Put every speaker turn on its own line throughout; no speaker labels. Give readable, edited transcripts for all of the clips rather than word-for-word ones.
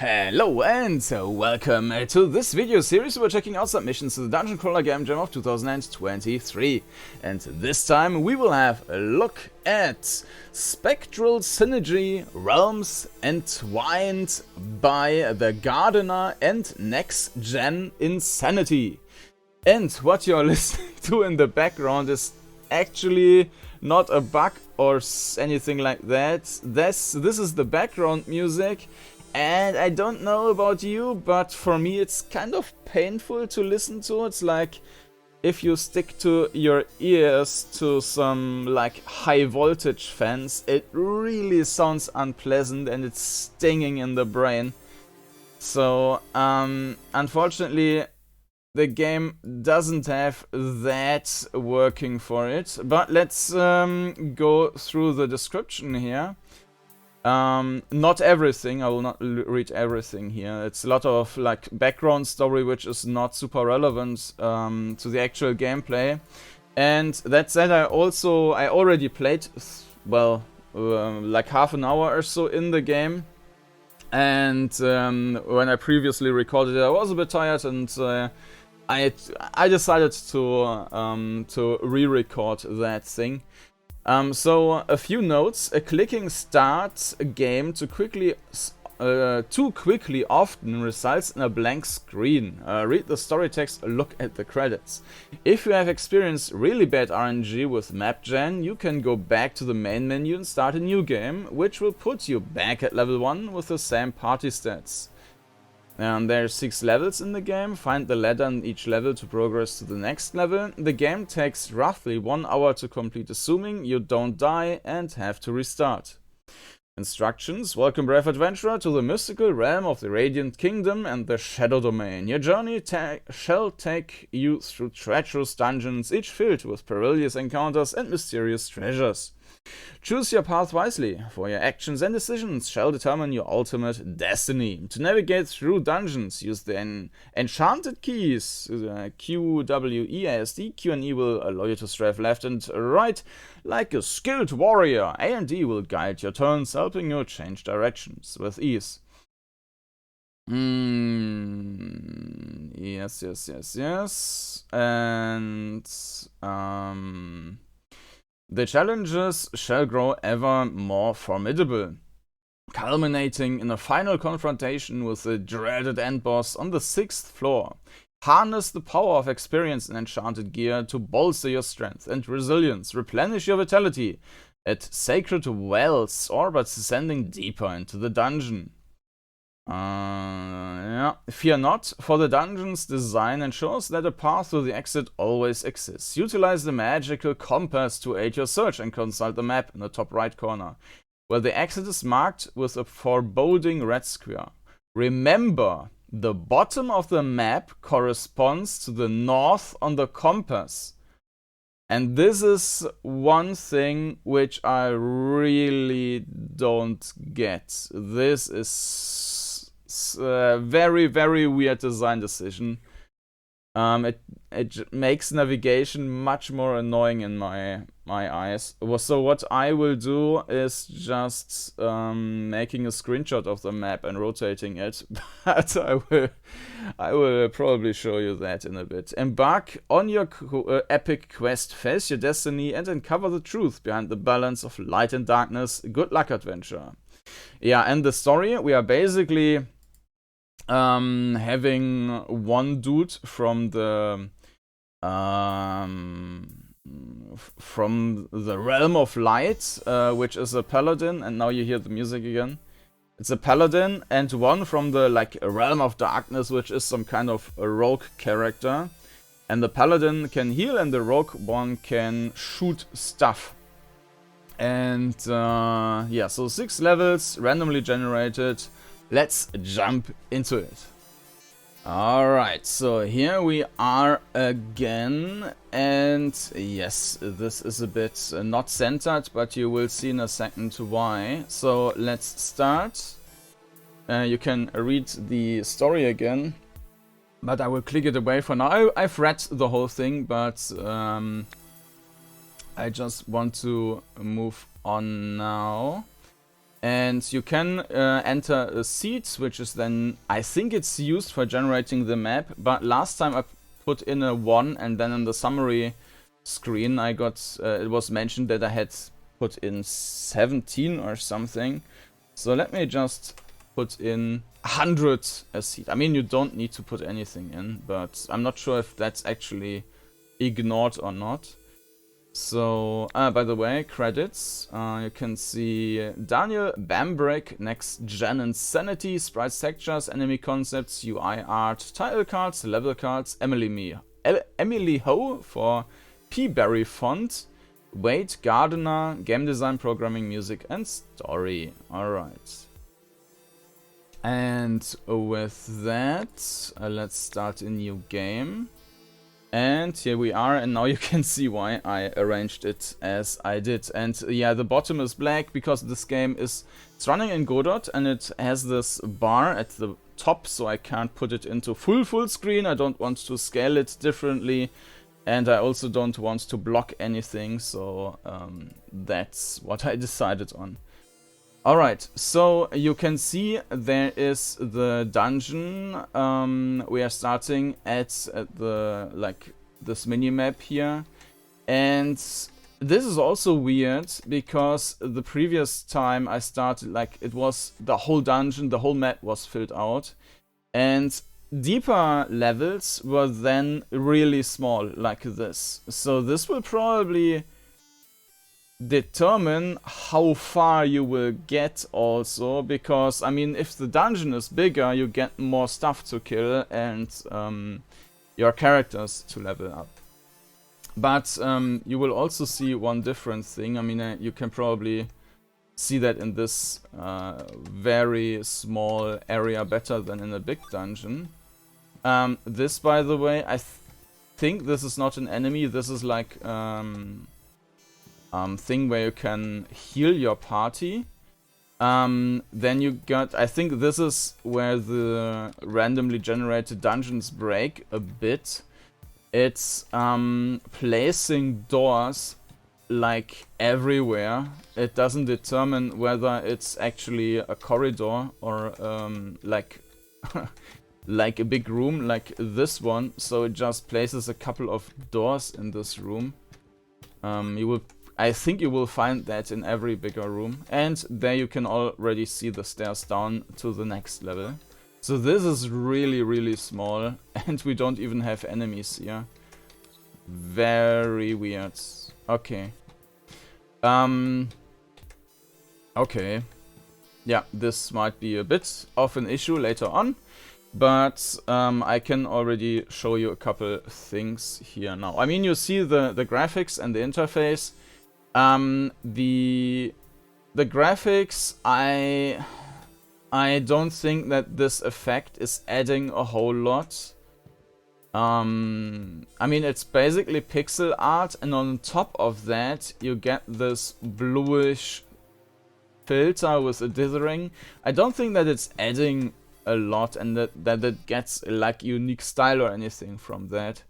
Hello and welcome to this video series. We're checking out submissions to the Dungeoncrawler Gamejam of 2023. And this time we will have a look at Spectral Synergy Realms Entwined by TheGardiner and NexGenInsanity. And what you're listening to in the background is actually not a bug or anything like that. This is the background music. And I don't know about you, but for me it's kind of painful to listen to. It's like if you stick to your ears to some like high voltage fans, it really sounds unpleasant and it's stinging in the brain. So unfortunately the game doesn't have that working for it. But let's go through the description here. Not everything, I will not read everything here. It's a lot of like background story which is not super relevant to the actual gameplay. And that said, I already played, well, like half an hour or so in the game. And when I previously recorded it, I was a bit tired, and I decided to re-record that thing. So a few notes. Clicking start a game too quickly often results in a blank screen. Read the story text, look at the credits. If you have experienced really bad RNG with map gen, you can go back to the main menu and start a new game, which will put you back at level 1 with the same party stats. There are 6 levels in the game. Find the ladder in each level to progress to the next level. The game takes roughly 1 hour to complete, assuming you don't die and have to restart. Instructions. Welcome, brave adventurer, to the mystical realm of the Radiant Kingdom and the Shadow Domain. Your journey shall take you through treacherous dungeons, each filled with perilous encounters and mysterious treasures. Choose your path wisely, for your actions and decisions shall determine your ultimate destiny. To navigate through dungeons, use the enchanted keys, Q, W, E, A, S, D. Q and E will allow you to strafe left and right like a skilled warrior. A and D will guide your turns, helping you change directions with ease. Yes. And the challenges shall grow ever more formidable, culminating in a final confrontation with the dreaded end boss on the 6th floor. Harness the power of experience and enchanted gear to bolster your strength and resilience. Replenish your vitality at sacred wells or by descending deeper into the dungeon. Fear not, for the dungeon's design ensures that a path to the exit always exists. Utilize the magical compass to aid your search and consult the map in the top right corner, where the exit is marked with a foreboding red square. Remember, the bottom of the map corresponds to the north on the compass. And this is one thing which I really don't get. This is very, very weird design decision. It makes navigation much more annoying in my eyes. So what I will do is just making a screenshot of the map and rotating it. But I will probably show you that in a bit. Embark on your epic quest, face your destiny, and uncover the truth behind the balance of light and darkness. Good luck, adventurer. Yeah, and the story, we are basically having one dude from the realm of light, which is a paladin, and now you hear the music again. It's a paladin, and one from the like realm of darkness, which is some kind of a rogue character. And the paladin can heal, and the rogue one can shoot stuff. And yeah, so 6 levels, randomly generated. Let's jump into it. Alright, so here we are again, and yes, this is a bit not centered, but you will see in a second why. So let's start. You can read the story again, but I will click it away for now. I've read the whole thing, but I just want to move on now. And you can enter a seed, which is then, I think it's used for generating the map, but last time I put in a 1, and then in the summary screen I got, it was mentioned that I had put in 17 or something. So let me just put in 100 a seed. I mean, you don't need to put anything in, but I'm not sure if that's actually ignored or not. So, by the way, credits, you can see Daniel Bambrick, NexGenInsanity, sprites, textures, enemy concepts, UI art, title cards, level cards, Emily Ho for P-Berry font, Wade Gardener, game design, programming, music, and story. Alright. And with that, let's start a new game. And here we are, and now you can see why I arranged it as I did. And yeah, the bottom is black because this game it's running in Godot, and it has this bar at the top, so I can't put it into full screen. I don't want to scale it differently, and I also don't want to block anything, so that's what I decided on. Alright, so you can see there is the dungeon. We are starting at the, like, this mini-map here. And this is also weird, because the previous time I started, like, it was the whole dungeon, the whole map was filled out. And deeper levels were then really small, like this. So this will probably determine how far you will get also, because I mean, if the dungeon is bigger, you get more stuff to kill and your characters to level up. But you will also see one different thing. I mean, you can probably see that in this very small area better than in a big dungeon. This, by the way, I think this is not an enemy. This is like thing where you can heal your party. Then you got, I think this is where the randomly generated dungeons break a bit. It's placing doors like everywhere. It doesn't determine whether it's actually a corridor or like like a big room like this one. So it just places a couple of doors in this room. I think you will find that in every bigger room. And there you can already see the stairs down to the next level. So this is really small, and we don't even have enemies here. Very weird. Okay. Okay. Yeah, this might be a bit of an issue later on. But I can already show you a couple things here now. I mean, you see the graphics and the interface. The graphics, I don't think that this effect is adding a whole lot. I mean, it's basically pixel art, and on top of that you get this bluish filter with a dithering. I don't think that it's adding a lot, and that it gets like unique style or anything from that.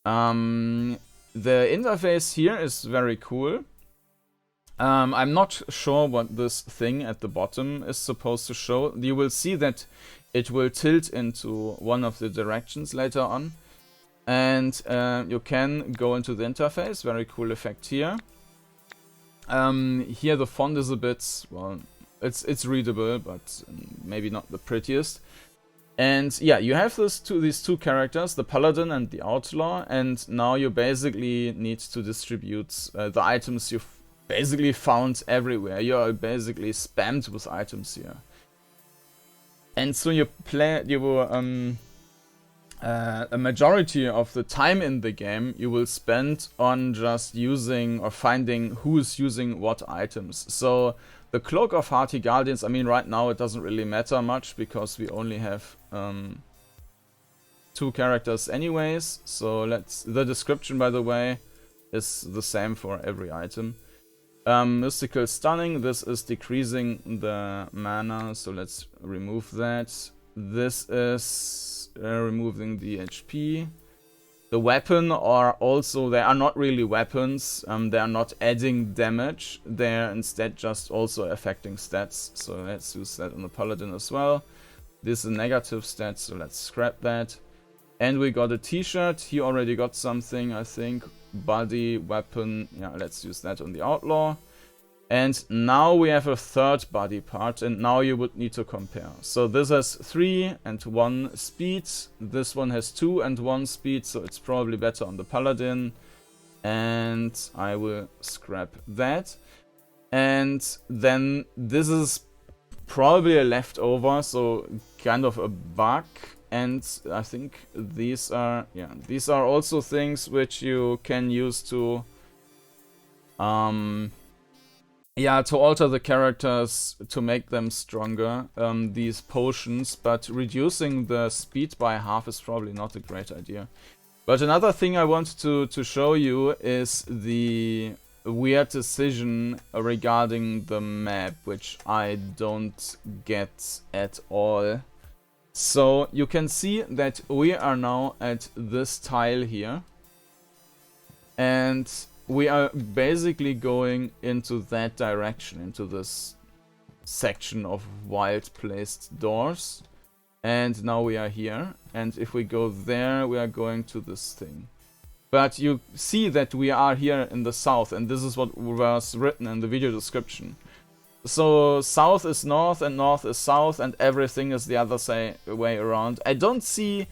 The interface here is very cool. I'm not sure what this thing at the bottom is supposed to show. You will see that it will tilt into one of the directions later on. And you can go into the interface. Very cool effect here. Here the font is a bit, well, it's readable, but maybe not the prettiest. And yeah, you have these two characters, the Paladin and the Outlaw, and now you basically need to distribute the items you've basically found everywhere. You are basically spammed with items here. And so you play, a majority of the time in the game you will spend on just using or finding who's using what items. So the Cloak of Hearty Guardians, I mean, right now it doesn't really matter much because we only have 2 characters anyways. So the description, by the way, is the same for every item. Mystical Stunning, this is decreasing the mana, so let's remove that. This is removing the HP. The weapon are also, they are not really weapons, they are not adding damage, they're instead just also affecting stats. So let's use that on the paladin as well. This is a negative stat, so let's scrap that. And we got a t-shirt, he already got something, I think. Body, weapon, yeah, let's use that on the outlaw. And now we have a third body part, and now you would need to compare. So this has 3 and 1 speed, this one has 2 and 1 speed, so it's probably better on the paladin. And I will scrap that. And then this is probably a leftover, so kind of a bug. And I think these are, yeah, these are also things which you can use to yeah, to alter the characters to make them stronger, these potions, but reducing the speed by half is probably not a great idea. But another thing I want to show you is the weird decision regarding the map, which I don't get at all. So you can see that we are now at this tile here, and we are basically going into that direction, into this section of wild placed doors. And now we are here, and if we go there, we are going to this thing. But you see that we are here in the south, and this is what was written in the video description. So south is north, and north is south, and everything is the other way around. I don't see...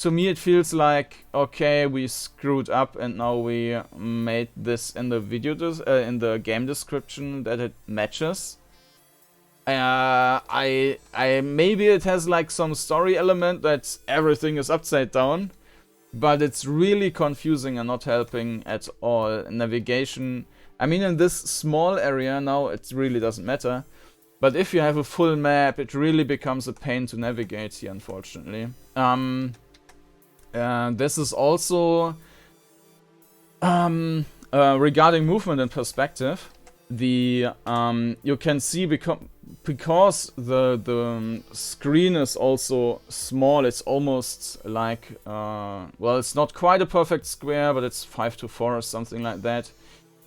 To me it feels like, okay, we screwed up and now we made this in the video in the game description that it matches. I maybe it has like some story element that everything is upside down, but it's really confusing and not helping at all. Navigation, I mean, in this small area now it really doesn't matter, but if you have a full map it really becomes a pain to navigate here, unfortunately. This is also regarding movement and perspective. The you can see because the screen is also small. It's almost like well, it's not quite a perfect square, but it's 5:4 or something like that.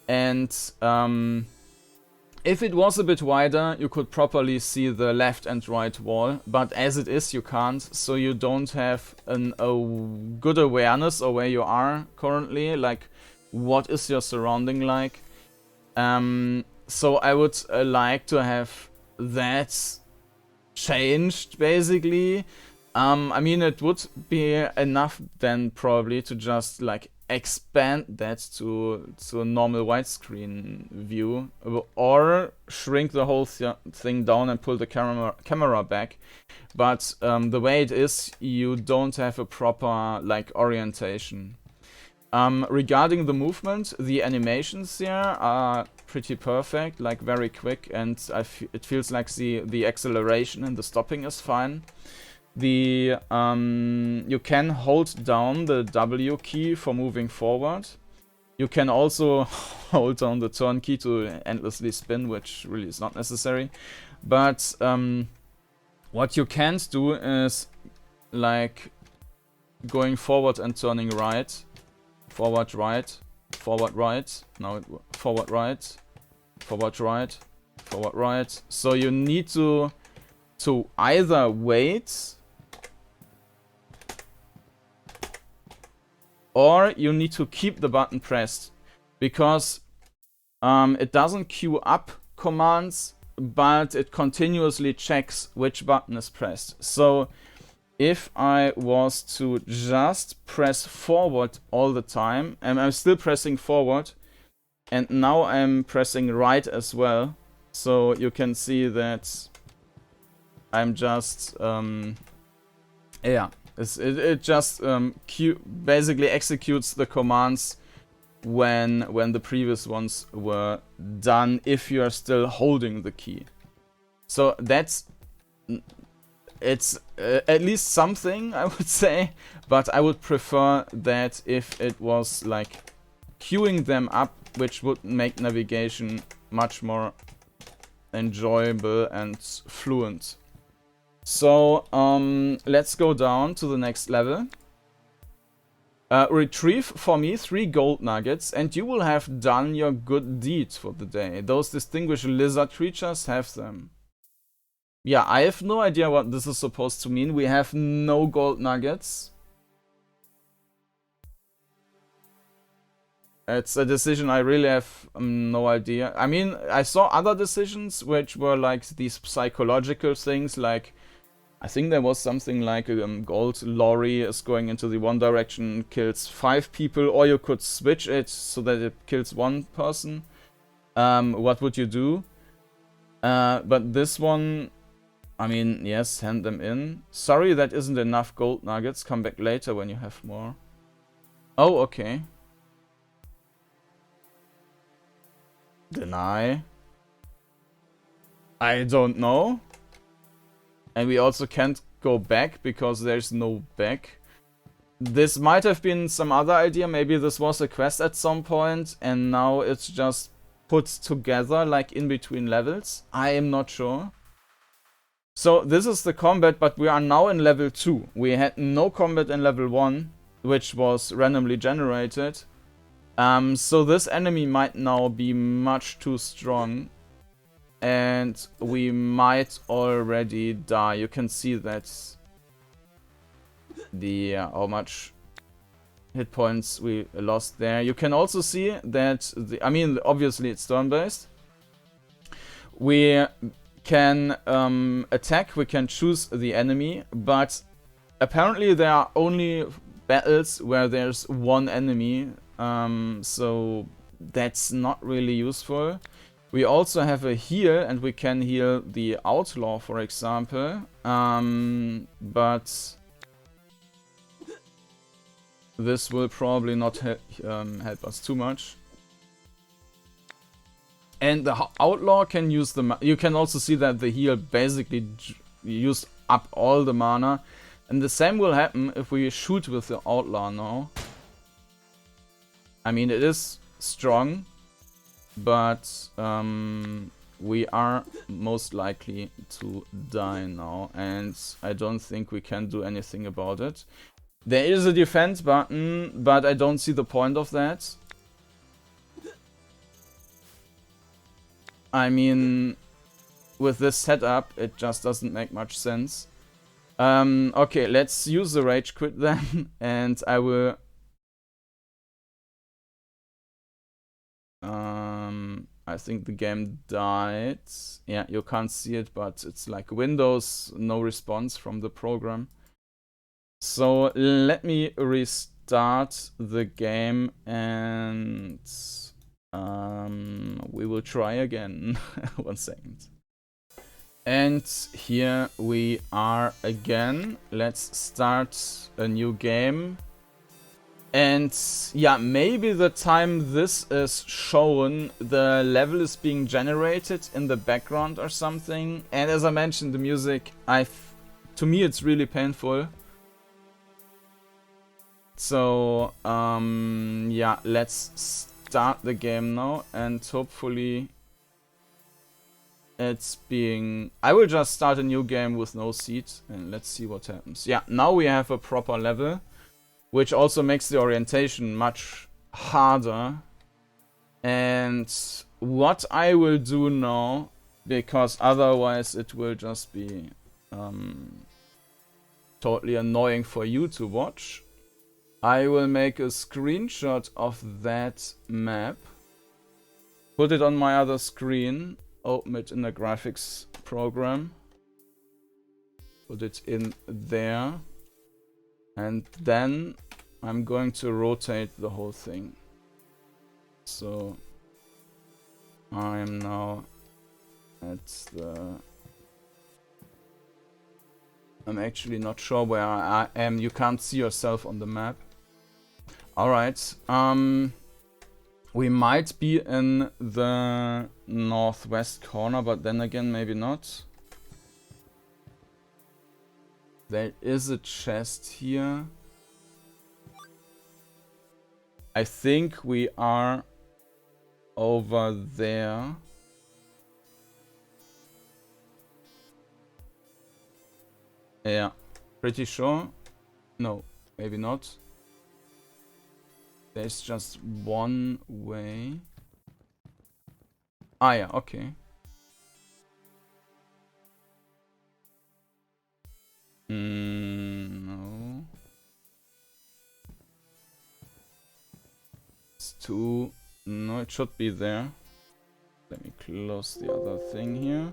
And if it was a bit wider, you could properly see the left and right wall, but as it is, you can't, so you don't have a good awareness of where you are currently, like what is your surrounding like. So I would like to have that changed, basically. I mean, it would be enough then probably to just like expand that to a normal widescreen view, or shrink the whole thing down and pull the camera back. But the way it is, you don't have a proper like orientation. Regarding the movement, the animations here are pretty perfect, like very quick, and it feels like the acceleration and the stopping is fine. The you can hold down the W key for moving forward. You can also hold down the turn key to endlessly spin, which really is not necessary. But what you can't do is like going forward and turning right, forward right, forward right. Now forward right, forward right, forward right. So you need to either wait, or you need to keep the button pressed, because it doesn't queue up commands, but it continuously checks which button is pressed. So if I was to just press forward all the time, and I'm still pressing forward, and now I'm pressing right as well, so you can see that I'm just yeah, it just basically executes the commands when the previous ones were done, if you are still holding the key. So it's at least something, I would say, but I would prefer that if it was like queuing them up, which would make navigation much more enjoyable and fluent. So let's go down to the next level. Retrieve for me 3 gold nuggets and you will have done your good deed for the day. Those distinguished lizard creatures have them. Yeah, I have no idea what this is supposed to mean. We have no gold nuggets. It's a decision I really have no idea. I mean, I saw other decisions which were like these psychological things, like I think there was something like a gold lorry is going into the one direction, kills 5 people, or you could switch it so that it kills 1 person. What would you do? But this one, I mean, yes, hand them in. Sorry, that isn't enough gold nuggets. Come back later when you have more. Oh, okay. Deny. I don't know. And we also can't go back because there's no back. This might have been some other idea. Maybe this was a quest at some point and now it's just put together like in between levels. I am not sure. So this is the combat, but we are now in level 2. We had no combat in level 1, which was randomly generated. So this enemy might now be much too strong. And we might already die. You can see that the how much hit points we lost there. You can also see that I mean, obviously it's turn-based. We can attack, we can choose the enemy, but apparently there are only battles where there's one enemy, so that's not really useful. We also have a heal, and we can heal the outlaw, for example, but this will probably not help us too much. And the outlaw can use the... You can also see that the heal basically used up all the mana. And the same will happen if we shoot with the outlaw now. I mean, it is strong, but we are most likely to die now. And I don't think we can do anything about it. There is a defense button, but I don't see the point of that. I mean, with this setup, it just doesn't make much sense. Okay, let's use the rage quit then, and I will... I think the game died. Yeah, you can't see it, but it's like Windows, no response from the program. So let me restart the game and... we will try again. 1 second. And here we are again. Let's start a new game. And yeah, maybe the time this is shown, the level is being generated in the background or something. And as I mentioned, the music, to me it's really painful. So yeah, let's start the game now, and hopefully it's being... I will just start a new game with no seed and let's see what happens. Yeah, now we have a proper level, which also makes the orientation much harder. And what I will do now, because otherwise it will just be totally annoying for you to watch, I will make a screenshot of that map, put it on my other screen, open it in the graphics program, put it in there, and then I'm going to rotate the whole thing. So I am now at the... I'm actually not sure where I am. You can't see yourself on the map. Alright, we might be in the northwest corner, but then again, maybe not. There is a chest here. I think we are over there. Yeah, pretty sure. No, maybe not. There's just one way. Ah, yeah, okay. No. It's two. No, it should be there. Let me close the other thing here.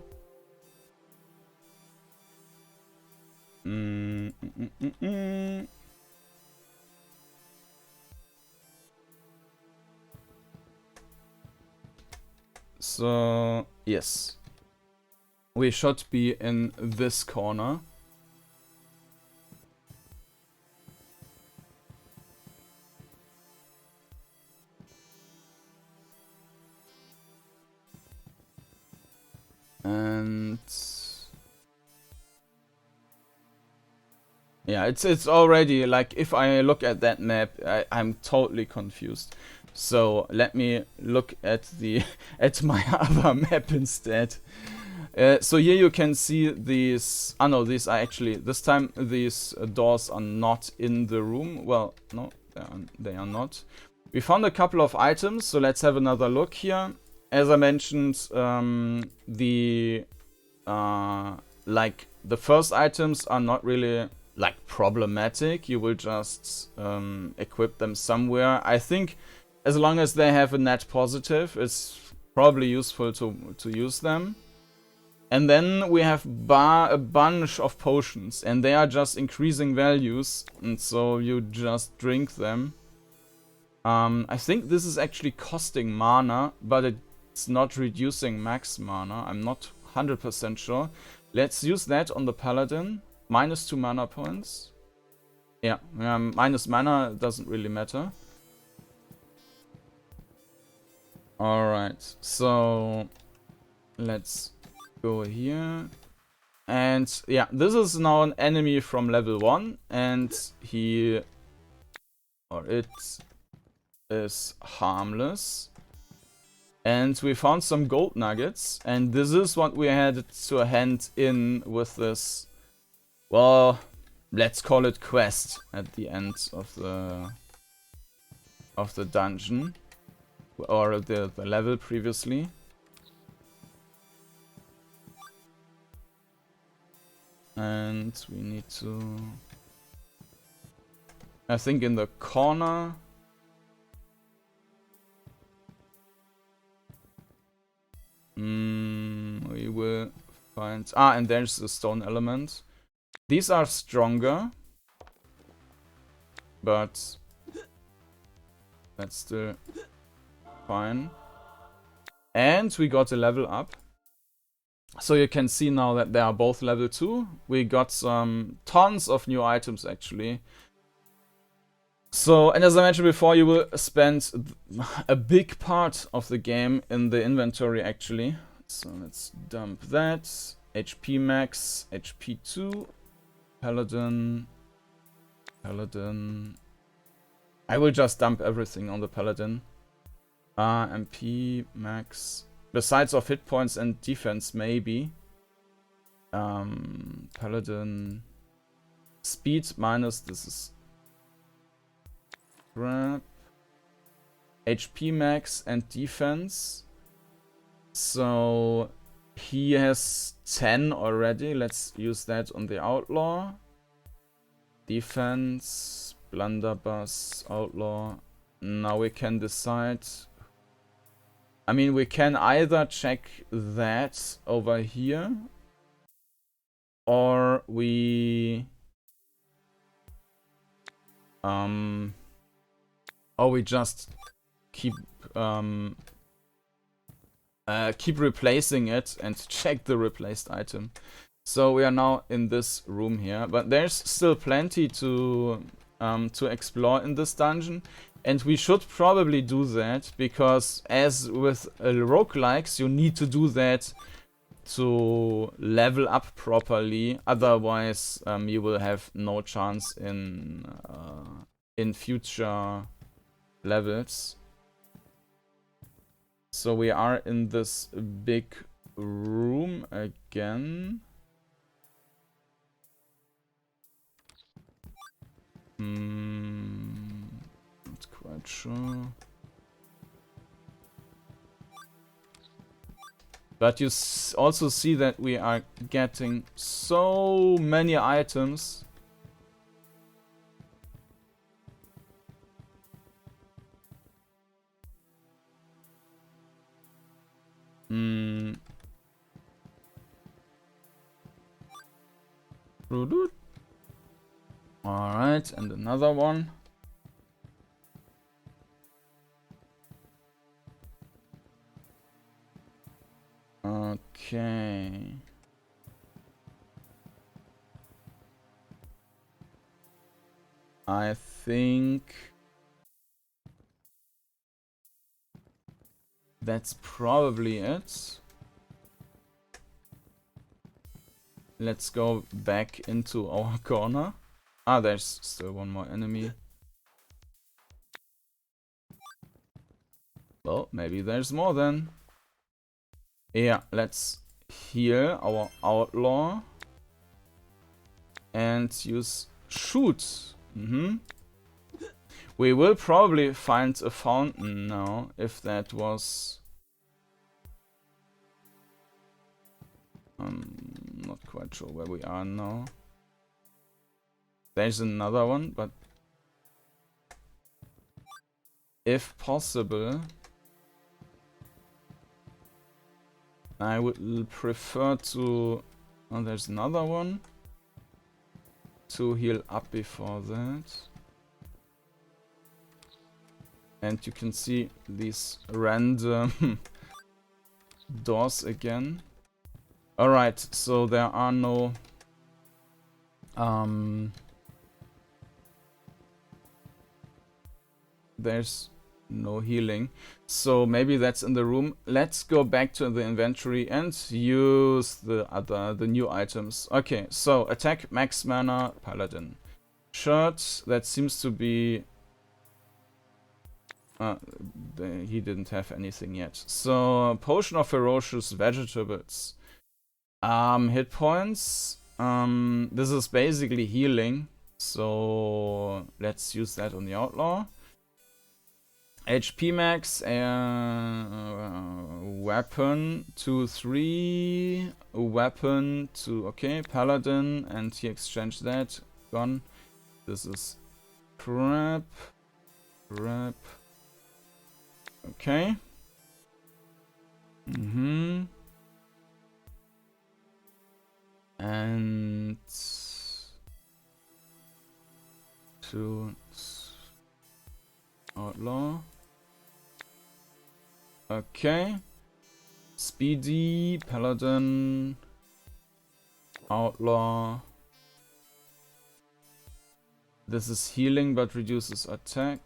So, yes. We should be in this corner. And yeah, it's already like, if I look at that map, I'm totally confused. So let me look at the at my other map instead. So here you can see these. Oh no, these are actually, this time these doors are not in the room. Well, no, they are not. We found a couple of items, so let's have another look here. As I mentioned, like the first items are not really like problematic. You will just equip them somewhere. I think as long as they have a net positive, it's probably useful to use them. And then we have a bunch of potions, and they are just increasing values, and so you just drink them. I think this is actually costing mana, but it's not reducing max mana. I'm not 100% sure. Let's use that on the paladin. -2 mana points. Yeah, minus mana doesn't really matter. Alright, so let's go here. And yeah, this is now an enemy from level 1, and he or it is harmless. And we found some gold nuggets, and this is what we had to hand in with this, well, let's call it quest at the end of the dungeon, or the level previously. And we need to, I think, in the corner. We will find... Ah, and there's the stone element. These are stronger, but that's still fine. And we got a level up. So you can see now that they are both level 2. We got some tons of new items actually. So, and as I mentioned before, you will spend a big part of the game in the inventory actually. So let's dump that. HP max, HP 2, paladin. I will just dump everything on the paladin. MP max. Besides of hit points and defense, maybe. Paladin. Speed minus, this is crap. HP max and defense. So he has 10 already. Let's use that on the outlaw. Defense, blunderbuss, outlaw. Now we can decide. I mean, we can either check that over here, or we just keep replacing it and check the replaced item. So we are now in this room here, but there's still plenty to explore in this dungeon. And we should probably do that, because as with roguelikes, you need to do that to level up properly. Otherwise, you will have no chance in future levels. So we are in this big room again. Not quite not sure. But you also see that we are getting so many items. Alright, and another one. Okay. I think that's probably it. Let's go back into our corner. Ah, there's still one more enemy. Well, maybe there's more then. Yeah, let's heal our outlaw. And use shoot. We will probably find a fountain now, if that was... not quite sure where we are now. There's another one, but... if possible... I would prefer to... oh, there's another one. To heal up before that. And you can see these random doors again. Alright, so there are no... there's no healing. So maybe that's in the room. Let's go back to the inventory and use the new items. Okay, so attack, max mana, paladin. Shirt, that seems to be... he didn't have anything yet. So, potion of ferocious vegetables. Hit points. This is basically healing. So, let's use that on the outlaw. HP max, weapon 2-3, weapon to, okay, paladin, and he exchanged that, gone. This is crap, okay. And to outlaw. Okay. Speedy, paladin, outlaw. This is healing but reduces attack.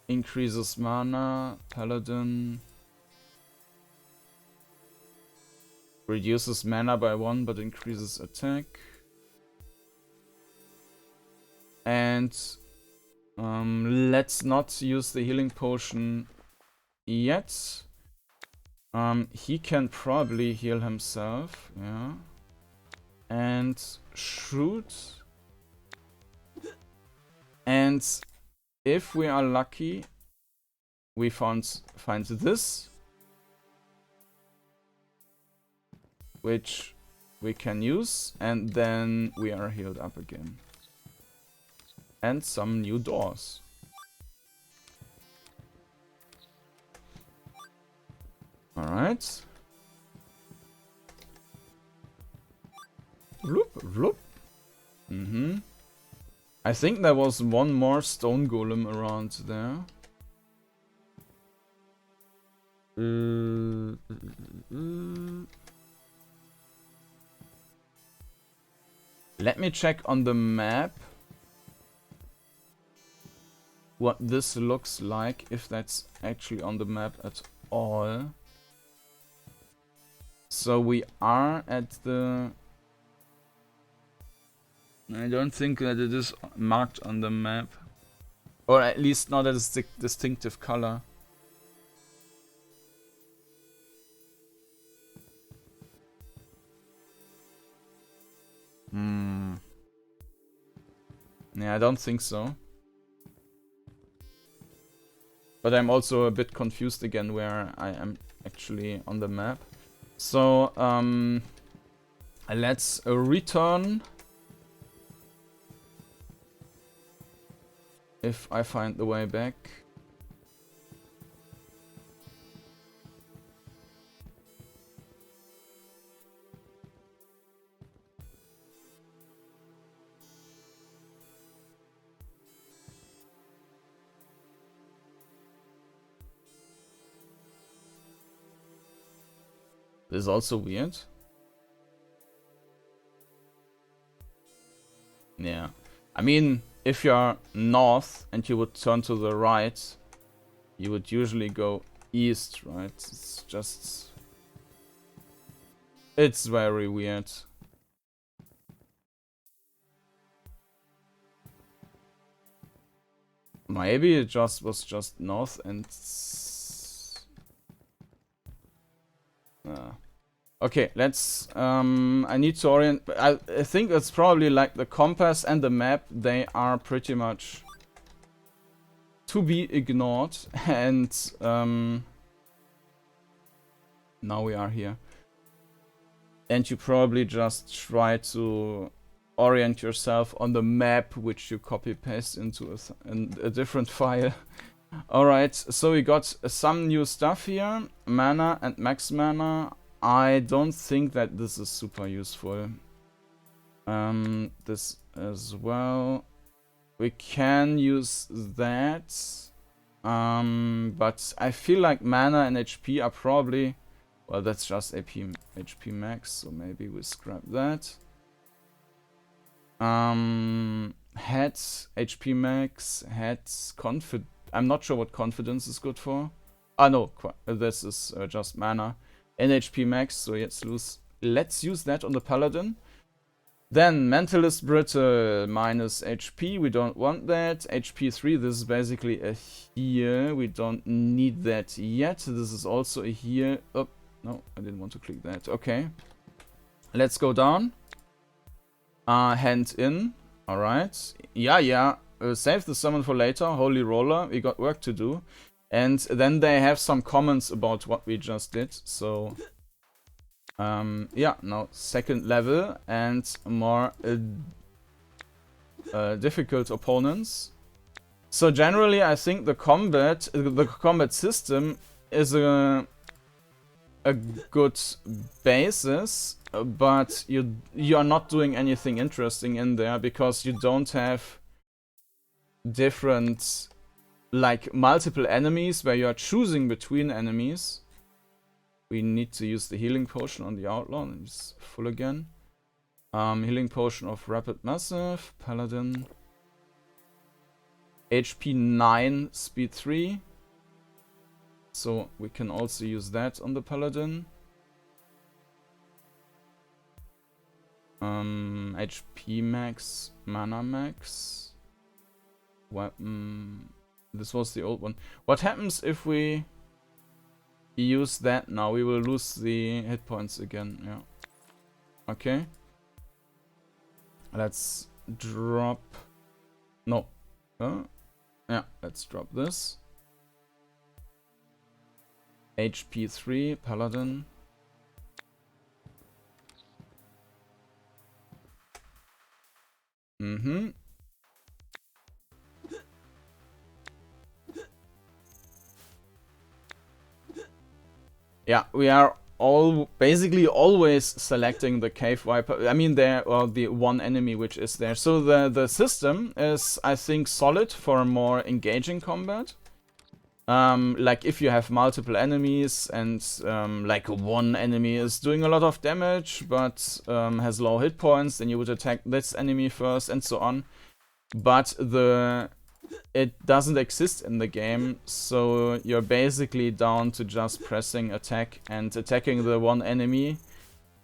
Increases mana, paladin. Reduces mana by 1 but increases attack. And let's not use the healing potion yet. He can probably heal himself, yeah. And shoot. And if we are lucky, we find this, which we can use, and then we are healed up again. And some new doors. Alright. Loop, loop. I think there was one more stone golem around there. Let me check on the map what this looks like, if that's actually on the map at all. So we are at the... I don't think that it is marked on the map. Or at least not a distinctive color. Yeah, I don't think so. But I'm also a bit confused again where I am actually on the map. So, let's return. If I find the way back. This is also weird. Yeah. I mean, if you're north and you would turn to the right, you would usually go east, right? It's just... It's very weird. Maybe it was just north and... Okay, let's... I need to orient... I think it's probably like the compass and the map. They are pretty much to be ignored. And now we are here. And you probably just try to orient yourself on the map, which you copy-paste into a different file. Alright, so we got some new stuff here. Mana and max mana. I don't think that this is super useful. This as well. We can use that. But I feel like mana and HP are probably... Well, that's just HP max, so maybe we scrap that. Heads, HP max, heads, I'm not sure what confidence is good for. Ah, no, this is just mana. And HP max, so let's use that on the paladin. Then mentalist brittle minus HP, we don't want that. HP 3, this is basically a heal. We don't need that yet. This is also a heal. Oh, no, I didn't want to click that. Okay. Let's go down. Hand in. Alright. Yeah. Save the summon for later. Holy roller. We got work to do. And then they have some comments about what we just did. So, yeah, now second level and more difficult opponents. So generally, I think the combat system is a good basis, but you are not doing anything interesting in there because you don't have different, like, multiple enemies where you are choosing between enemies. We need to use the healing potion on the outlaw. It's full again. Healing potion of rapid massive, paladin. HP 9, speed 3. So we can also use that on the paladin. HP max, mana max. Weapon. This was the old one. What happens if we use that now? We will lose the hit points again. Yeah. Okay. Let's drop. No. Yeah. Let's drop this. HP 3, paladin. Yeah, we are basically always selecting the cave viper. I mean, the one enemy which is there. So the system is, I think, solid for more engaging combat. Like if you have multiple enemies and like one enemy is doing a lot of damage but has low hit points, then you would attack this enemy first and so on. But it doesn't exist in the game, so you're basically down to just pressing attack and attacking the one enemy,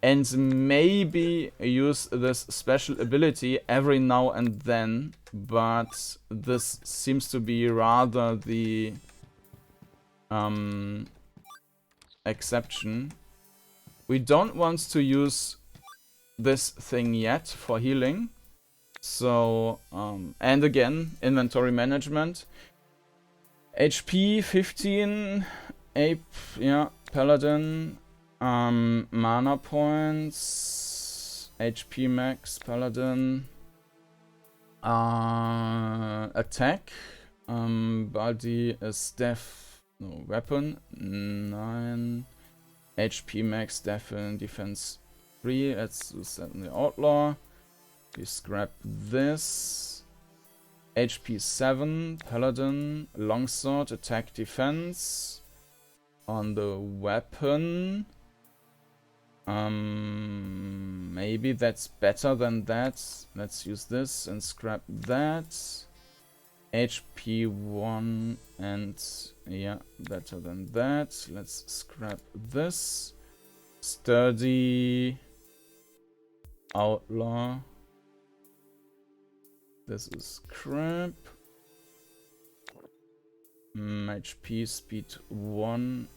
and maybe use this special ability every now and then, but this seems to be rather the exception. We don't want to use this thing yet for healing. So, and again, inventory management. HP 15, Ape, yeah, Paladin, mana points, HP max, Paladin, attack, body is def, no, weapon, 9, HP max, defense 3, let's use that in the outlaw, we scrap this. HP 7, Paladin, Longsword, attack defense. On the weapon. Maybe that's better than that. Let's use this and scrap that. HP 1 and yeah, better than that. Let's scrap this. Sturdy. Outlaw. This is crap. HP speed 1.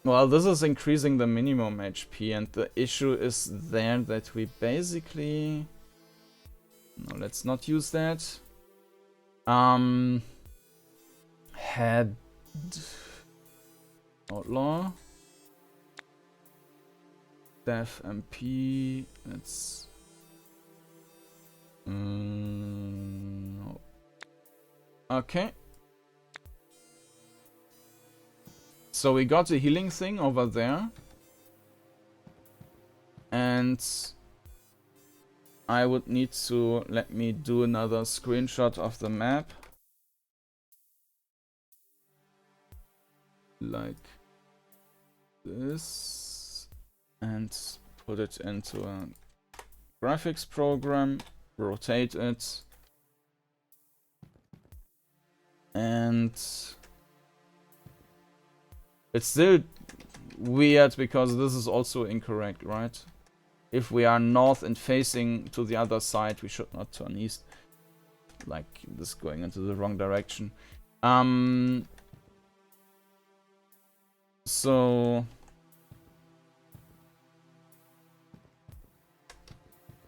Well, this is increasing the minimum HP, and the issue is there that we basically... No, let's not use that. Head... Outlaw. Def MP, let's... no. Okay. So we got a healing thing over there. And I would need to let me do another screenshot of the map. Like this. And put it into a graphics program, rotate it, and it's still weird because this is also incorrect, right? If we are north and facing to the other side, we should not turn east. Like this going into the wrong direction. So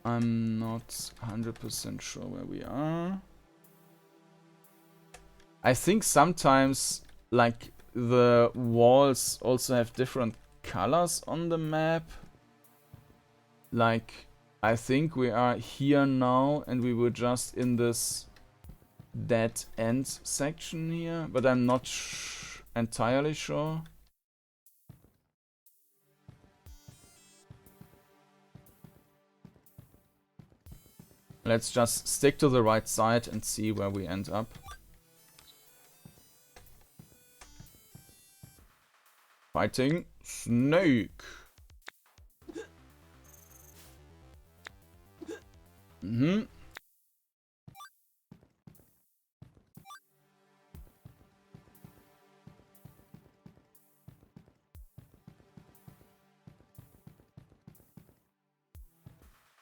I'm not 100% sure where we are. I think sometimes, like, the walls also have different colors on the map. Like, I think we are here now and we were just in this dead end section here, but I'm not entirely sure. Let's just stick to the right side and see where we end up. Fighting Snake.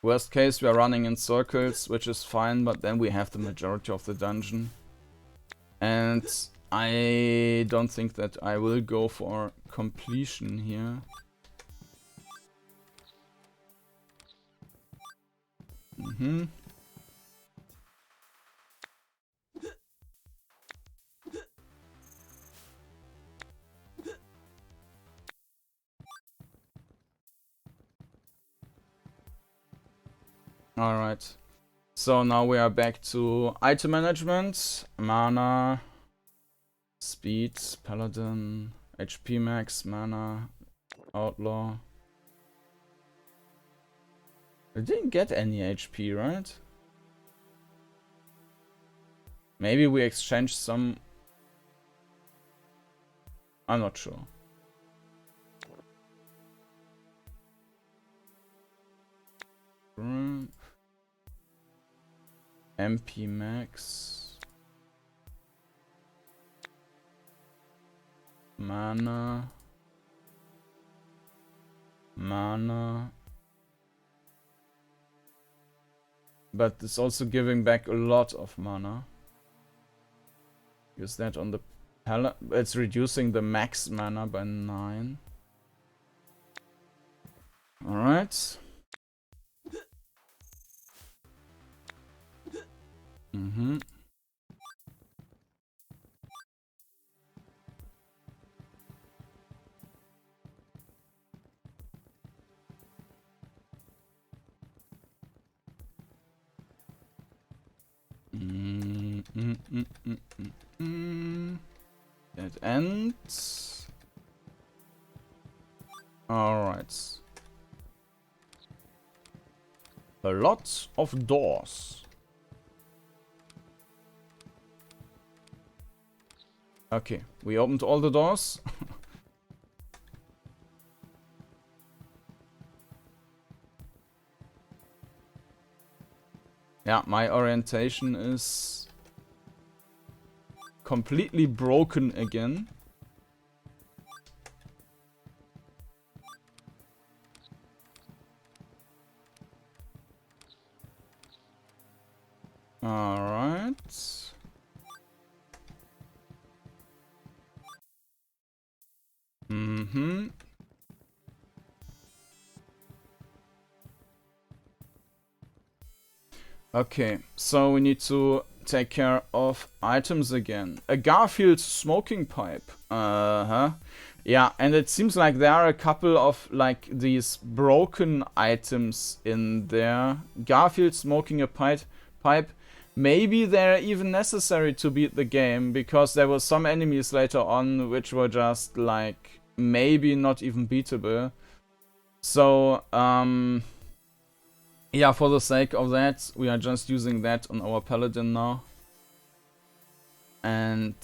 Worst case, we are running in circles, which is fine, but then we have the majority of the dungeon. And I don't think that I will go for completion here. Alright. So now we are back to item management. Mana, speed, paladin, HP max, mana, outlaw. I didn't get any HP, right? Maybe we exchanged some... I'm not sure. MP max. Mana. But it's also giving back a lot of mana. Use that on the palette. It's reducing the max mana by 9. Alright. Mm-hmm. Dead end. Alright. A lot of doors. Okay, we opened all the doors. Yeah, my orientation is completely broken again. Alright. Mm-hmm. Okay, so we need to take care of items again. A Garfield smoking pipe. Uh-huh. Yeah, and it seems like there are a couple of, like, these broken items in there. Garfield smoking a pipe. Maybe they're even necessary to beat the game, because there were some enemies later on which were just, like, maybe not even beatable. So, yeah, for the sake of that, we are just using that on our paladin now. And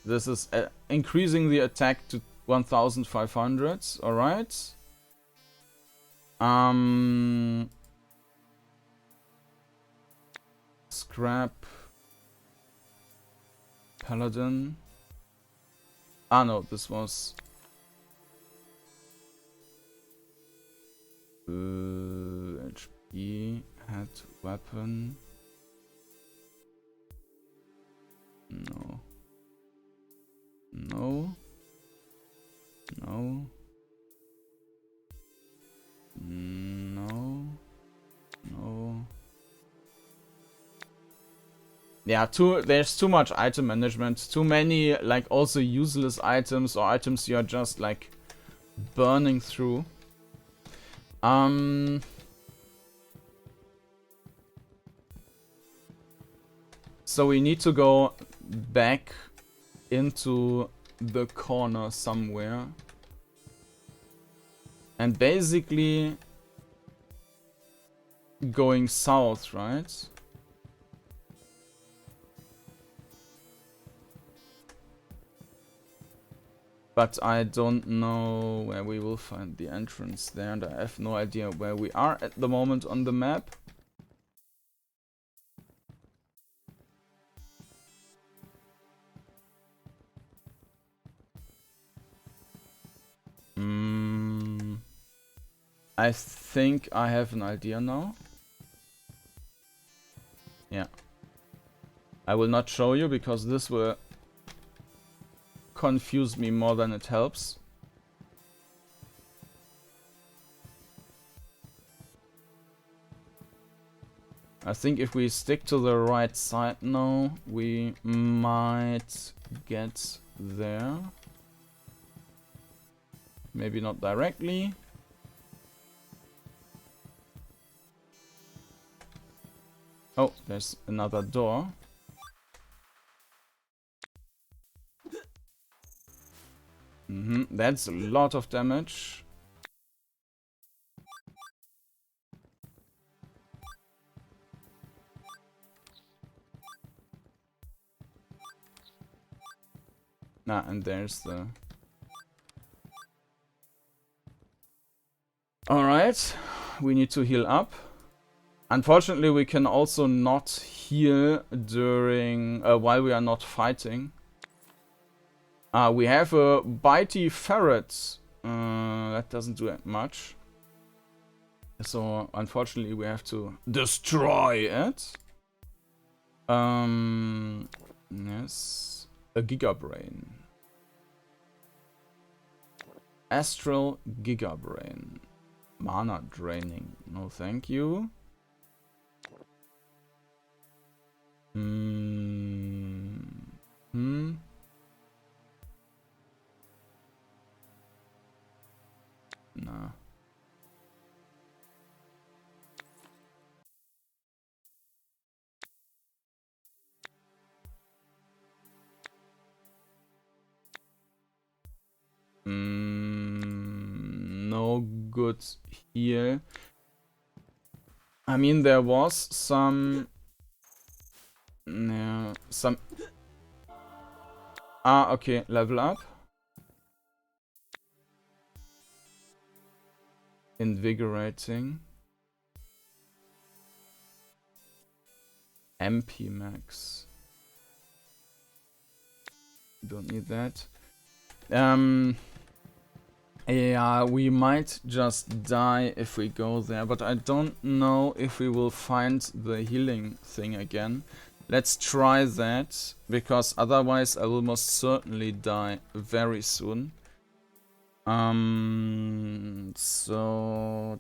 this is increasing the attack to 1500. Alright. Scrap. Paladin. Ah, no, this was... HP, head, weapon. No. No. No. No. No. Yeah, there's too much item management. Too many, like, also useless items or items you are just, like, burning through. So we need to go back into the corner somewhere. And basically going south, right? But I don't know where we will find the entrance there, and I have no idea where we are at the moment on the map. I think I have an idea now. Yeah. I will not show you because this will confuse me more than it helps. I think if we stick to the right side now, we might get there. Maybe not directly. Oh, there's another door. That's a lot of damage. And there's the... Alright, we need to heal up. Unfortunately, we can also not heal during while we are not fighting. We have a bitey ferret. That doesn't do that much. So unfortunately, we have to destroy it. Yes, a Gigabrain. Astral Gigabrain. Mana draining. No, thank you. Nah. No good heal. I mean, there was some... Yeah, some... Ah, okay, level up. Invigorating. MP max. Don't need that. Yeah, we might just die if we go there, but I don't know if we will find the healing thing again. Let's try that, because otherwise I will most certainly die very soon. So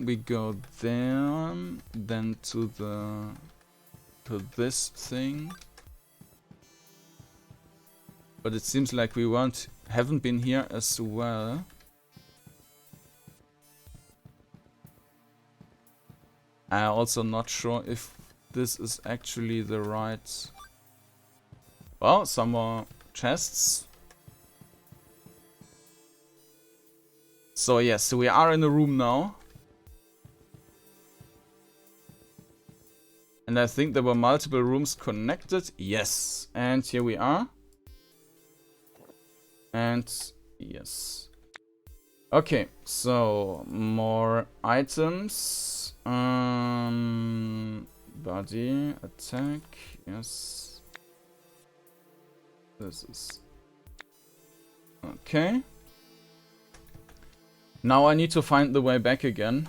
we go there, then to this thing. But it seems like we haven't been here as well. I'm also not sure if this is actually the right... Well, some more chests. So yes, we are in a room now. And I think there were multiple rooms connected. Yes. And here we are. And yes. Okay, so more items. Body, attack, yes. This is... Okay. Now I need to find the way back again.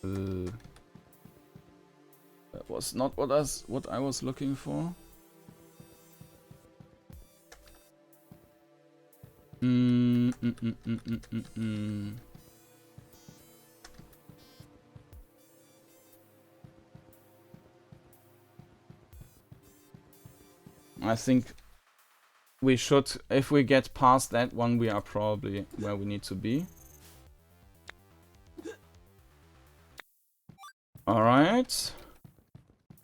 That was not what I was looking for. I think we should, if we get past that one, we are probably where we need to be. Alright.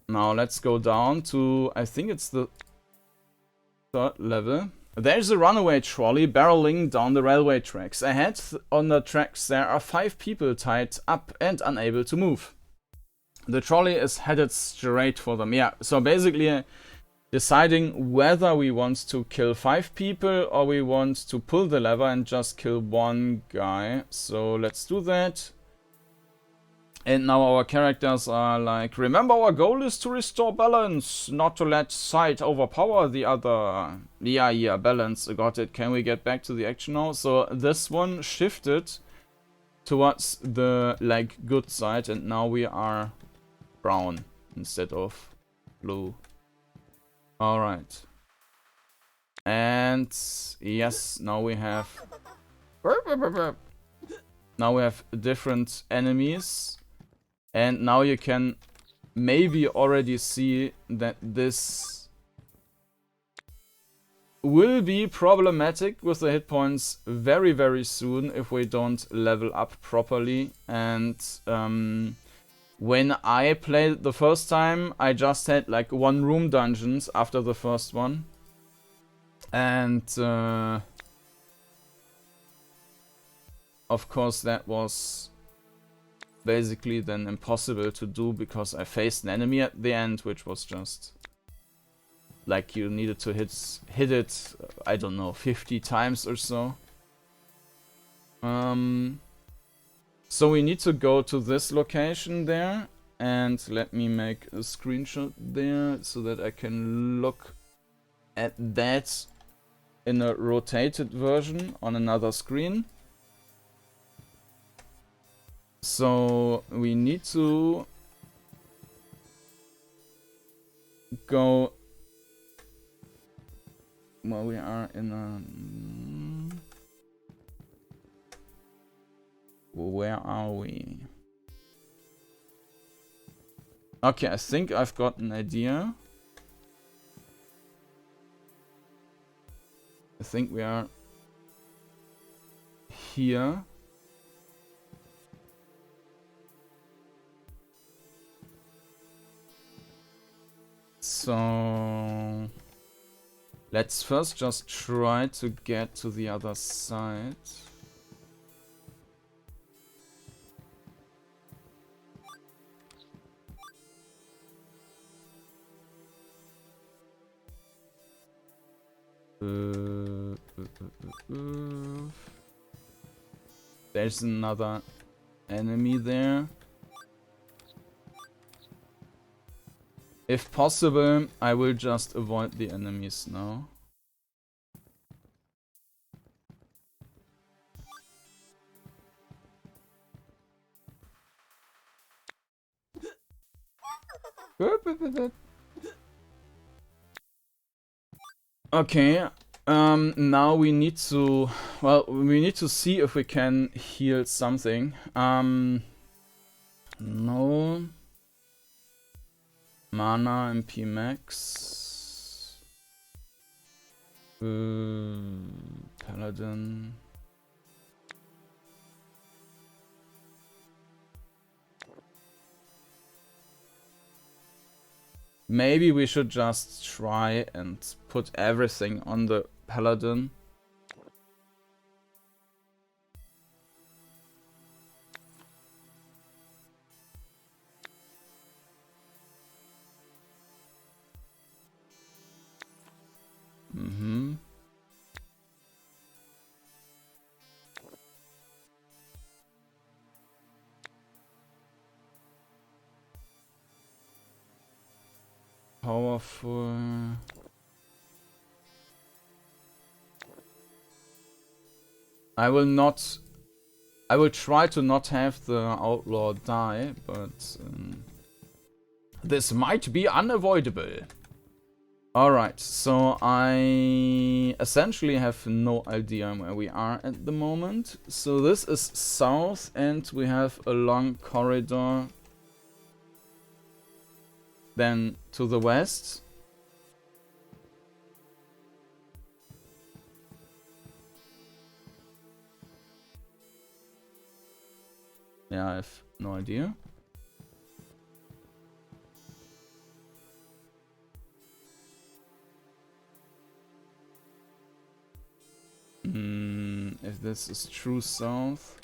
Now let's go down to, I think it's the 3rd level. There's a runaway trolley barreling down the railway tracks. Ahead on the tracks there are 5 people tied up and unable to move. The trolley is headed straight for them. Yeah, so basically deciding whether we want to kill 5 people or we want to pull the lever and just kill one guy. So let's do that. And now our characters are like, remember our goal is to restore balance, not to let sight overpower the other. Yeah, balance, got it. Can we get back to the action now? So this one shifted towards the, like, good side, and now we are brown instead of blue. Alright. And yes, now we have... Now we have different enemies. And now you can maybe already see that this will be problematic with the hit points very, very soon if we don't level up properly. And when I played the first time, I just had like 1 room dungeons after the first one. And of course that was basically then impossible to do because I faced an enemy at the end, which was just like you needed to hit it, I don't know, 50 times or so. So we need to go to this location there, and let me make a screenshot there so that I can look at that in a rotated version on another screen. So we need to go Well, we are in a... Where are we? Okay, I think I've got an idea. I think we are here. So let's first just try to get to the other side. There's another enemy there. If possible, I will just avoid the enemies now. Okay, now we need to, well, we need to see if we can heal something. No. Mana MP max. Paladin. Maybe we should just try and put everything on the Paladin. Powerful. I will try to not have the outlaw die, but this might be unavoidable. Alright, so I essentially have no idea where we are at the moment. So this is south and we have a long corridor. Then to the west. Yeah, I have no idea. If this is true south.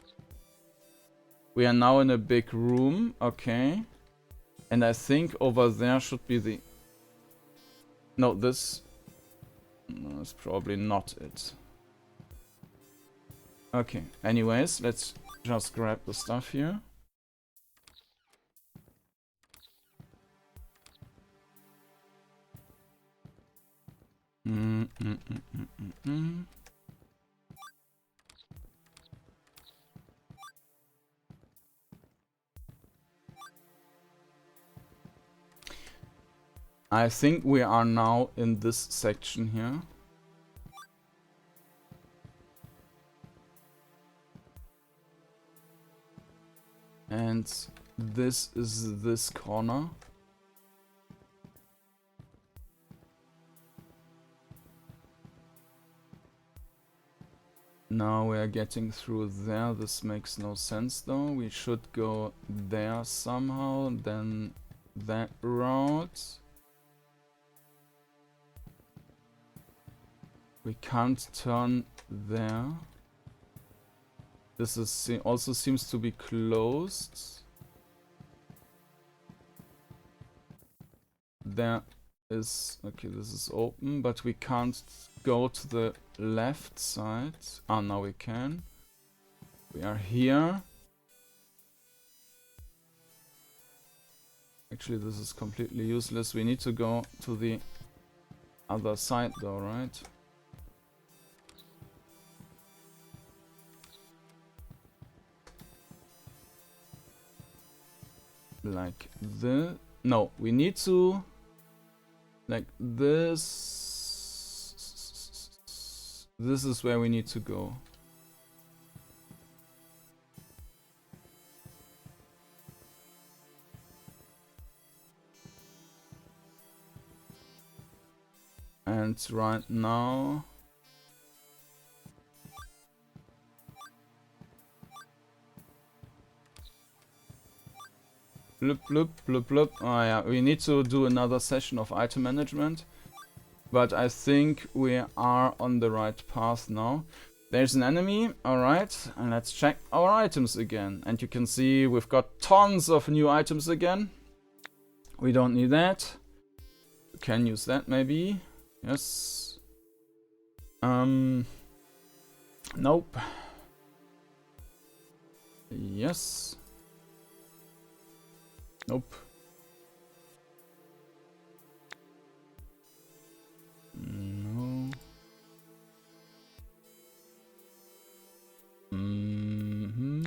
We are now in a big room, okay. And I think over there should be the... No, this... No, it's probably not it. Okay, anyways, let's just grab the stuff here. I think we are now in this section here. And this is this corner. Now we are getting through there. This makes no sense though. We should go there somehow, then that route. We can't turn there. This is also seems to be closed. There is... Okay, this is open, but we can't go to the left side. Ah, now we can. We are here. Actually, this is completely useless. We need to go to the other side though, right? Like this. No, we need to... Like this. This is where we need to go. And right now... Bloop, bloop, bloop, bloop. Oh yeah, we need to do another session of item management. But I think we are on the right path now. There's an enemy, alright. And let's check our items again. And you can see we've got tons of new items again. We don't need that. We can use that maybe. Yes. Nope. Yes. Nope. No. Mm-hmm.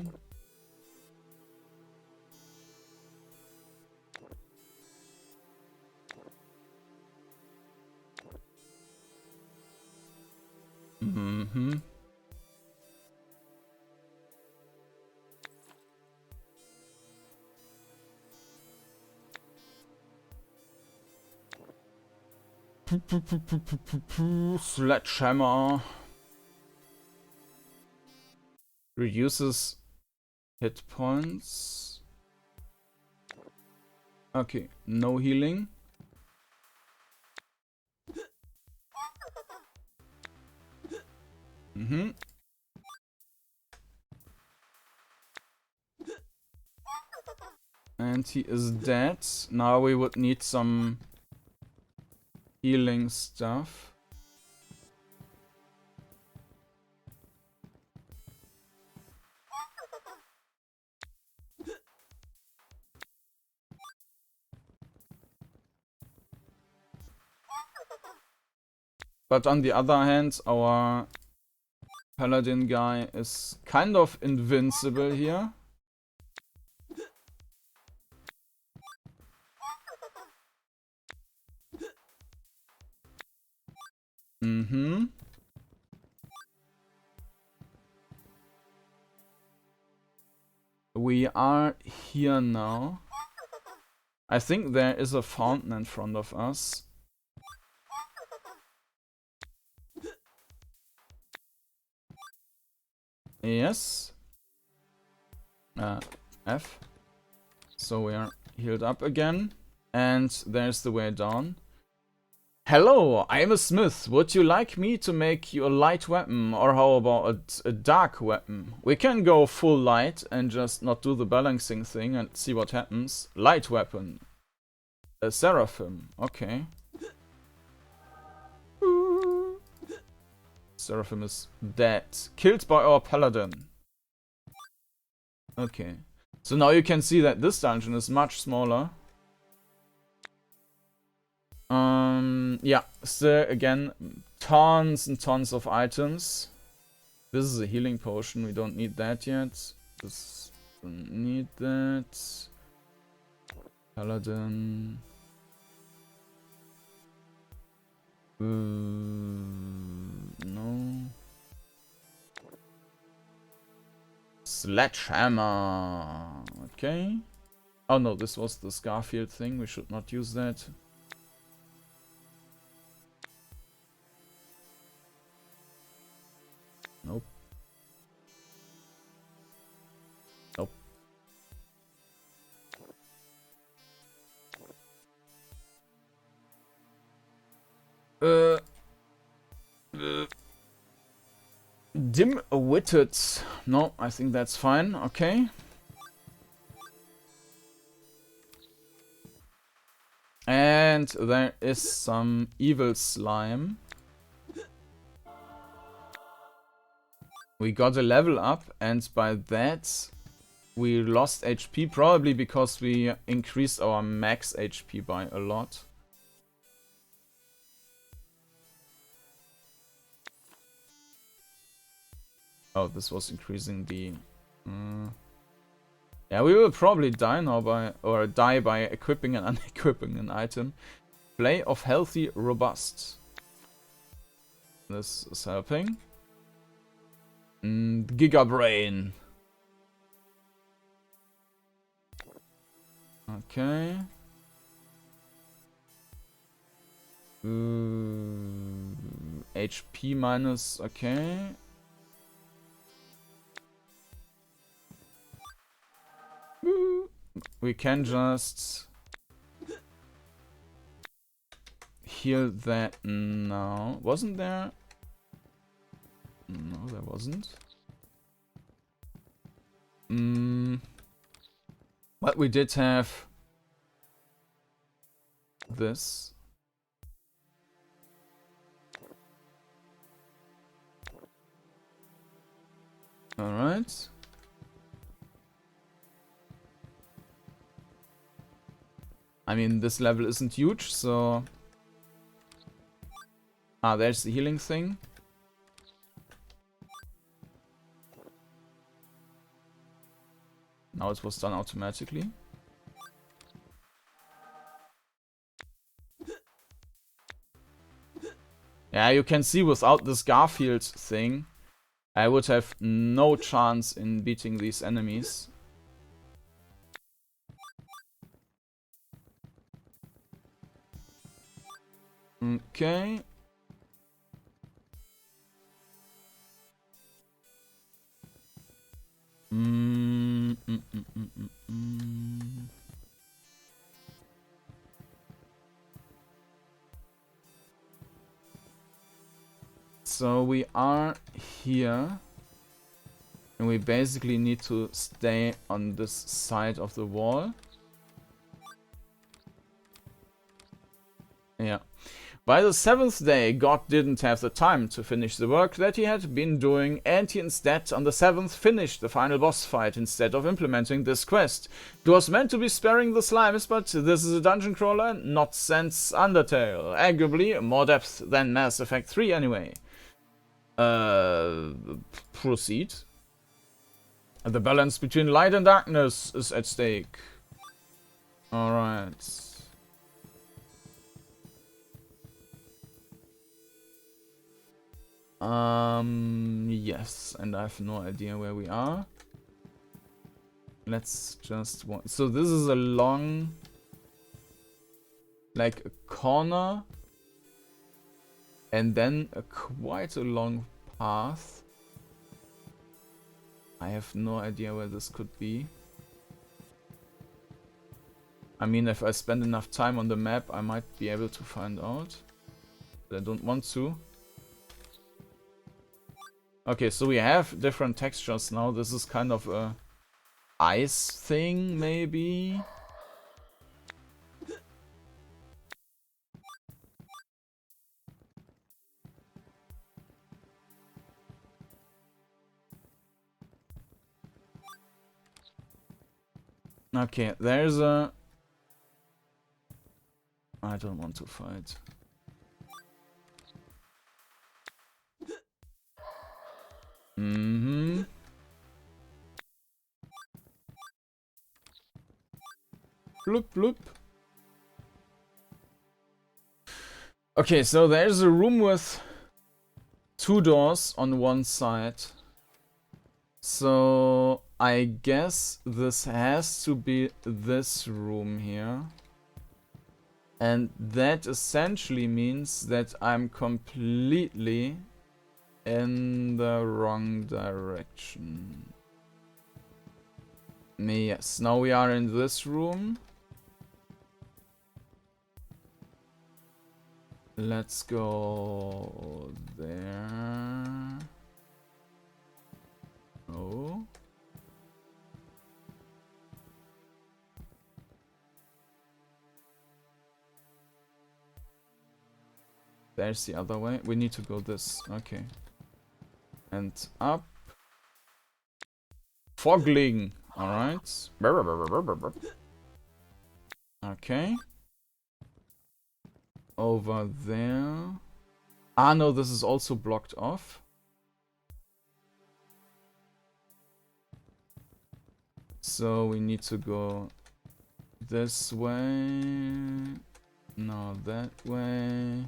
Mm-hmm. Sledgehammer reduces hit points. Okay, no healing. Mm-hmm. And he is dead. Now we would need some healing stuff. But on the other hand, our paladin guy is kind of invincible here. Mm-hmm. We are here now. I think there is a fountain in front of us. Yes. F. So we are healed up again. And there's the way down. Hello, I'm a smith. Would you like me to make you a light weapon? Or how about a dark weapon? We can go full light and just not do the balancing thing and see what happens. Light weapon. A seraphim. Okay. Seraphim is dead. Killed by our paladin. Okay. So now you can see that this dungeon is much smaller. Yeah, still again, tons and tons of items. This is a healing potion, we don't need that yet. This don't need that. Paladin. No. Sledgehammer. Okay. Oh no, this was the Scarfield thing, we should not use that. Nope. Nope. Dim-witted. No, I think that's fine. Okay. And there is some evil slime. We got a level up, and by that we lost HP, probably because we increased our max HP by a lot. Oh, this was increasing the... Yeah, we will probably die now by equipping and unequipping an item. Play of healthy, robust. This is helping. Giga Brain. Okay. HP minus, okay. We can just heal that now. Wasn't there? No, there wasn't. But we did have this. Alright. I mean, this level isn't huge, so... Ah, there's the healing thing. Now it was done automatically. Yeah, you can see without this Garfield thing, I would have no chance in beating these enemies. Okay. So we are here. And we basically need to stay on this side of the wall. Yeah. By the 7th day, God didn't have the time to finish the work that he had been doing, and he instead, on the 7th, finished the final boss fight instead of implementing this quest. It was meant to be sparing the slimes, but this is a dungeon crawler, not Synth's Undertale. Arguably, more depth than Mass Effect 3 anyway. Proceed. The balance between light and darkness is at stake. Alright. Yes, and I have no idea where we are. Let's just so this is a long, like a corner, and then quite a long path. I have no idea where this could be. I mean, if I spend enough time on the map, I might be able to find out. But I don't want to. Okay, so we have different textures now. This is kind of a ice thing, maybe. Okay, there's a... I don't want to fight. Bloop, bloop. Okay, so there's a room with 2 doors on one side. So I guess this has to be this room here. And that essentially means that I'm completely in the wrong direction. Yes, now we are in this room. Let's go there. Oh. There's the other way. We need to go this. Okay. And up. Fogling. Alright. Okay. Over there. Ah, no, this is also blocked off. So we need to go this way. No, that way.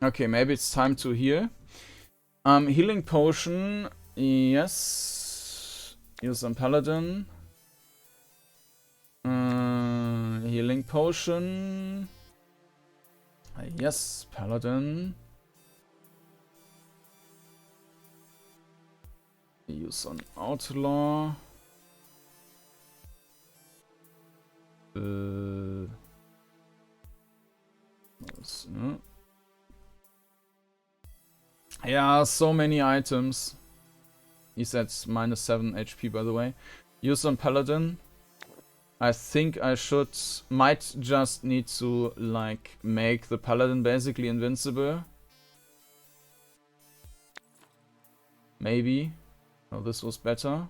Okay, maybe it's time to heal. Healing potion, yes. Use on paladin. Healing potion. Yes, paladin. Use on outlaw. No. Yeah, so many items. He's at -7 HP, by the way. Use on paladin. I think I might just need to, like, make the paladin basically invincible. Maybe. Oh, this was better.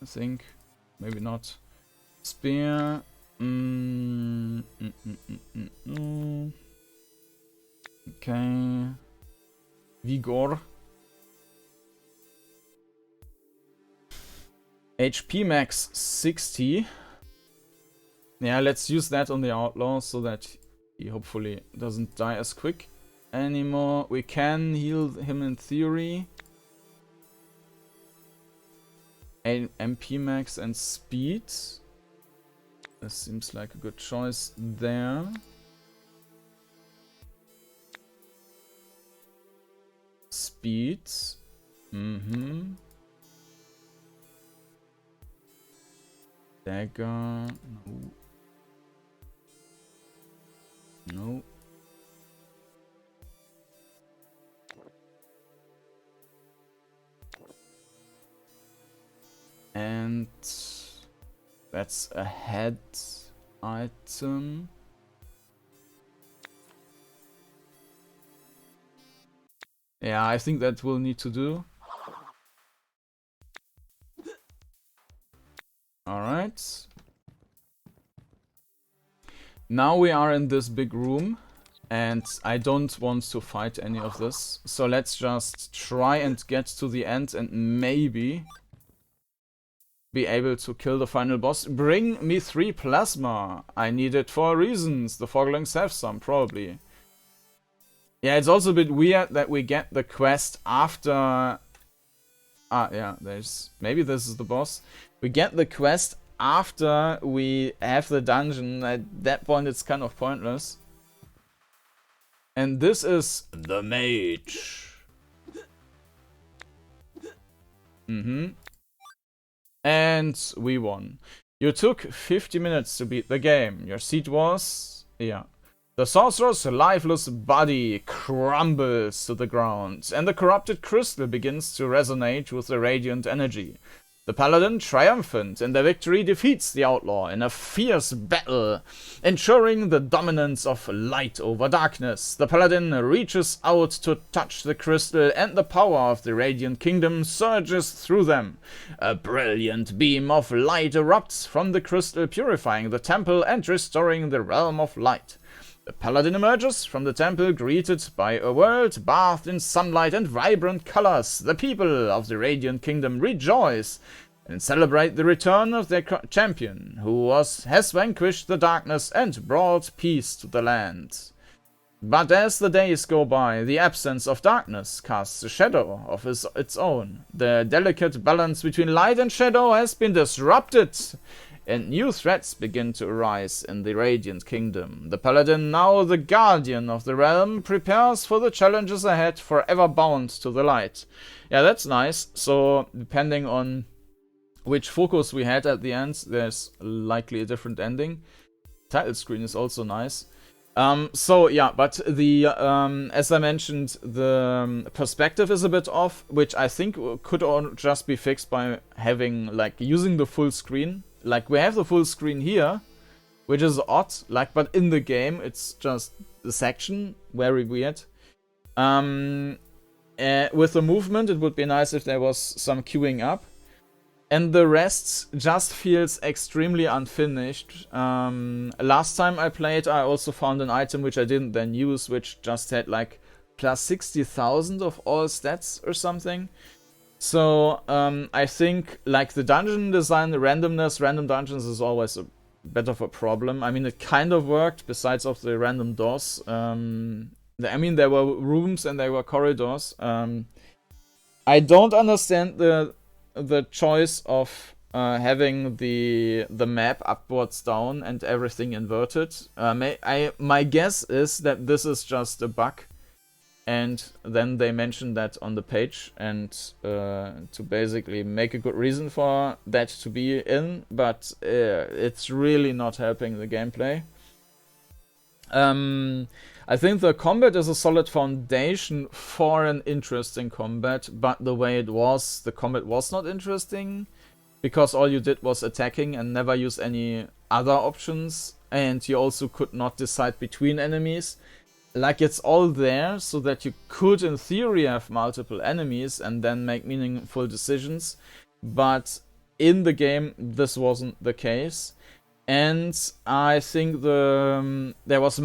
I think. Maybe not. Spear. Okay. Vigor. HP max 60. Yeah, let's use that on the outlaw so that he hopefully doesn't die as quick anymore. We can heal him in theory. MP max and speed. This seems like a good choice there. Speed. Dagger. No. No. And that's a head item. Yeah, I think that will need to do. Alright. Now we are in this big room, and I don't want to fight any of this. So let's just try and get to the end and maybe be able to kill the final boss. Bring me 3 plasma. I need it for reasons. The Foglings have some, probably. Yeah, it's also a bit weird that we get the quest after... Ah, yeah, there's... Maybe this is the boss. We get the quest after we have the dungeon. At that point, it's kind of pointless. And this is the mage. And we won. You took 50 minutes to beat the game. Your seed was... Yeah. The sorcerer's lifeless body crumbles to the ground, and the corrupted crystal begins to resonate with the radiant energy. The paladin, triumphant in their victory, defeats the outlaw in a fierce battle, ensuring the dominance of light over darkness. The paladin reaches out to touch the crystal, and the power of the radiant kingdom surges through them. A brilliant beam of light erupts from the crystal, purifying the temple and restoring the realm of light. The paladin emerges from the temple, greeted by a world bathed in sunlight and vibrant colors. The people of the Radiant Kingdom rejoice and celebrate the return of their champion, who has vanquished the darkness and brought peace to the land. But as the days go by, the absence of darkness casts a shadow of its own. The delicate balance between light and shadow has been disrupted, and new threats begin to arise in the Radiant Kingdom. The paladin, now the guardian of the realm, prepares for the challenges ahead, forever bound to the light. Yeah, that's nice. So, depending on which focus we had at the end, there's likely a different ending. Title screen is also nice. So yeah, but the as I mentioned, the perspective is a bit off, which I think could just be fixed by having, like, using the full screen. Like, we have the full screen here, which is odd, like, but in the game it's just a section, very weird. With the movement, it would be nice if there was some queuing up. And the rest just feels extremely unfinished. Last time I played, I also found an item which I didn't then use, which just had like plus 60,000 of all stats or something. So I think, like, the dungeon design, the randomness, random dungeons is always a bit of a problem. I mean, it kind of worked, besides of the random doors. I mean, there were rooms and there were corridors. I don't understand the choice of having the map upwards down and everything inverted. My guess is that this is just a bug, and then they mentioned that on the page, and to basically make a good reason for that to be in, but it's really not helping the gameplay. I think the combat is a solid foundation for an interesting combat, but the way it was, the combat was not interesting, because all you did was attacking and never use any other options, and you also could not decide between enemies. Like, it's all there so that you could in theory have multiple enemies and then make meaningful decisions, but in the game this wasn't the case. And I think there was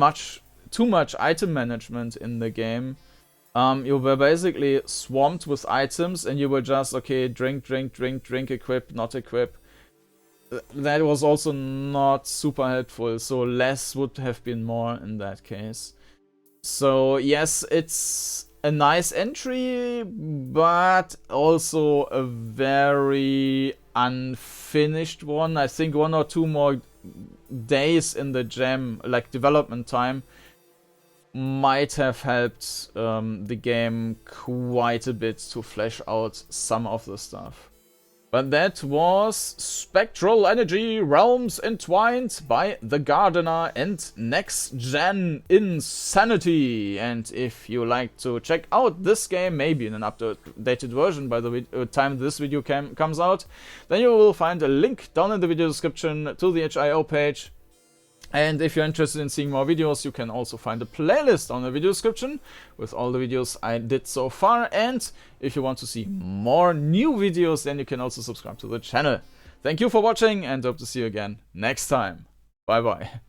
too much item management in the game. You were basically swamped with items and you were just, okay, drink, equip, not equip. That was also not super helpful, so less would have been more in that case. So yes, it's a nice entry, but also a very unfinished one. I think 1 or 2 more days in the gem, like development time, might have helped the game quite a bit to flesh out some of the stuff. But that was Spectral Energy Realms Entwined by TheGardiner and NexGenInsanity. And if you like to check out this game, maybe in an updated version by the time this video comes out, then you will find a link down in the video description to the itch.io page. And if you're interested in seeing more videos, you can also find a playlist on the video description with all the videos I did so far. And if you want to see more new videos, then you can also subscribe to the channel. Thank you for watching and hope to see you again next time. Bye bye.